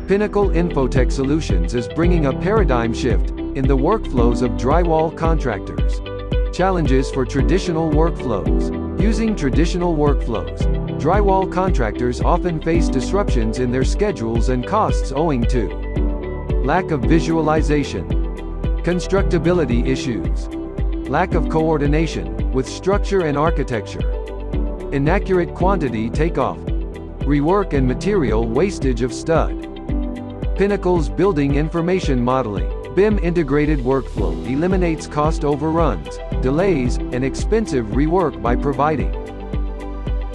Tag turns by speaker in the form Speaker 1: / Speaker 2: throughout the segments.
Speaker 1: Pinnacle Infotech Solutions is bringing a paradigm shift in the workflows of drywall contractors. Challenges for traditional workflows. Using traditional workflows, drywall contractors often face disruptions in their schedules and costs owing to lack of visualization, constructability issues, lack of coordination with structure and architecture, inaccurate quantity takeoff, rework and material wastage of stud. Pinnacle's Building Information Modeling BIM integrated workflow eliminates cost overruns, delays, and expensive rework by providing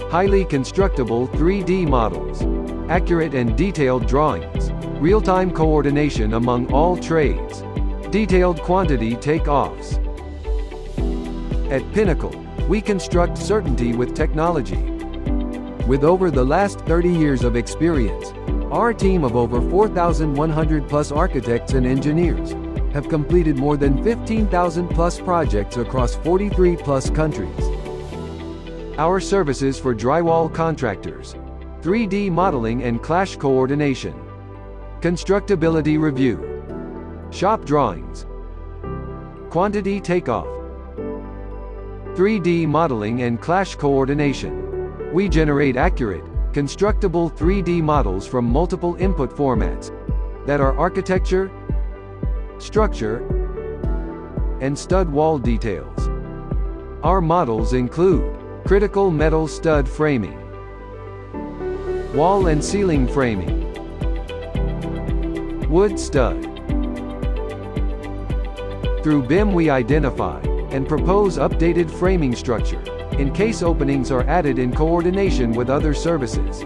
Speaker 1: highly constructible 3D models, accurate and detailed drawings, real-time coordination among all trades, detailed quantity takeoffs. At Pinnacle, we construct certainty with technology. With over the last 30 years of experience, our team of over 4,100 plus architects and engineers have completed more than 15,000 plus projects across 43 plus countries. Our services for drywall contractors: 3D modeling and clash coordination, constructability review, shop drawings, quantity takeoff, 3D modeling and clash coordination. We generate accurate, constructible 3D models from multiple input formats that are architecture, structure, and stud wall details. Our models include critical metal stud framing, wall and ceiling framing, wood stud. Through BIM we identify and propose updated framing structure in case openings are added in coordination with other services.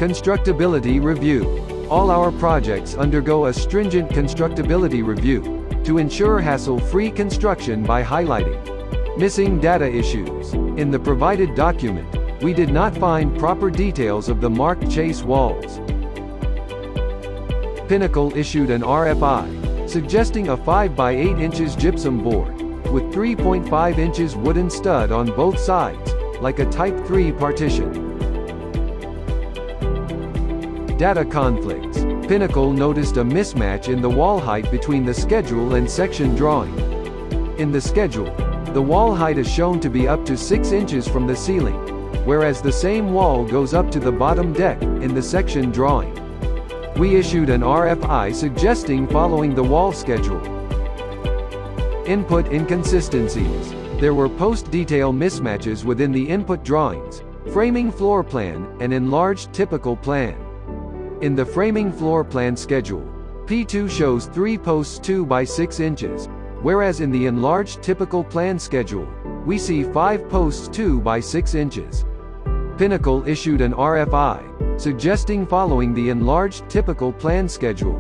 Speaker 1: Constructability review. All our projects undergo a stringent constructability review to ensure hassle-free construction by highlighting missing data issues. In the provided document, we did not find proper details of the marked chase walls. Pinnacle issued an RFI suggesting a 5 by 8 inches gypsum board with 3.5 inches wooden stud on both sides, like a Type 3 partition. Data conflicts. Pinnacle noticed a mismatch in the wall height between the schedule and section drawing. In the schedule, the wall height is shown to be up to 6 inches from the ceiling, whereas the same wall goes up to the bottom deck in the section drawing. We issued an RFI suggesting following the wall schedule. Input inconsistencies. There were post-detail mismatches within the input drawings, framing floor plan, and enlarged typical plan. In the framing floor plan schedule, P2 shows 3 posts 2 by 6 inches, whereas in the enlarged typical plan schedule, we see 5 posts 2 by 6 inches. Pinnacle issued an RFI suggesting following the enlarged typical plan schedule.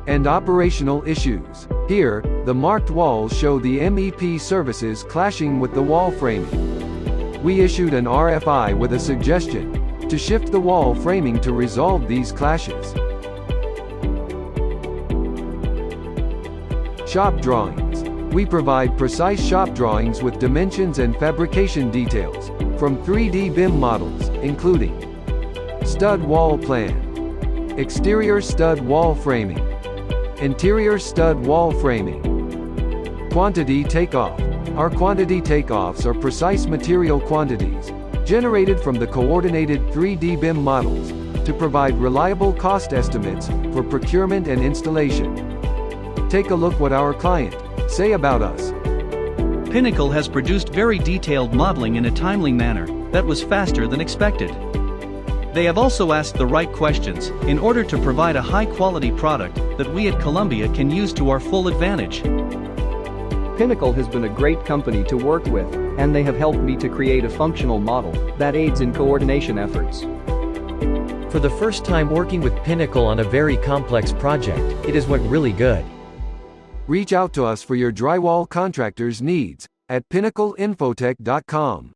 Speaker 1: And operational issues. Here, the marked walls show the MEP services clashing with the wall framing. We issued an RFI with a suggestion to shift the wall framing to resolve these clashes. Shop drawings. We provide precise shop drawings with dimensions and fabrication details from 3D BIM models, including stud wall plan, exterior stud wall framing, interior stud wall framing, quantity takeoff. Our quantity takeoffs are precise material quantities generated from the coordinated 3D BIM models to provide reliable cost estimates for procurement and installation. Take a look what our client say about us.
Speaker 2: Pinnacle has produced very detailed modeling in a timely manner that was faster than expected. They have also asked the right questions in order to provide a high-quality product that we at Columbia can use to our full advantage.
Speaker 3: Pinnacle has been a great company to work with, and they have helped me to create a functional model that aids in coordination efforts.
Speaker 4: For the first time working with Pinnacle on a very complex project, it went really good.
Speaker 1: Reach out to us for your drywall contractors needs at pinnacleinfotech.com.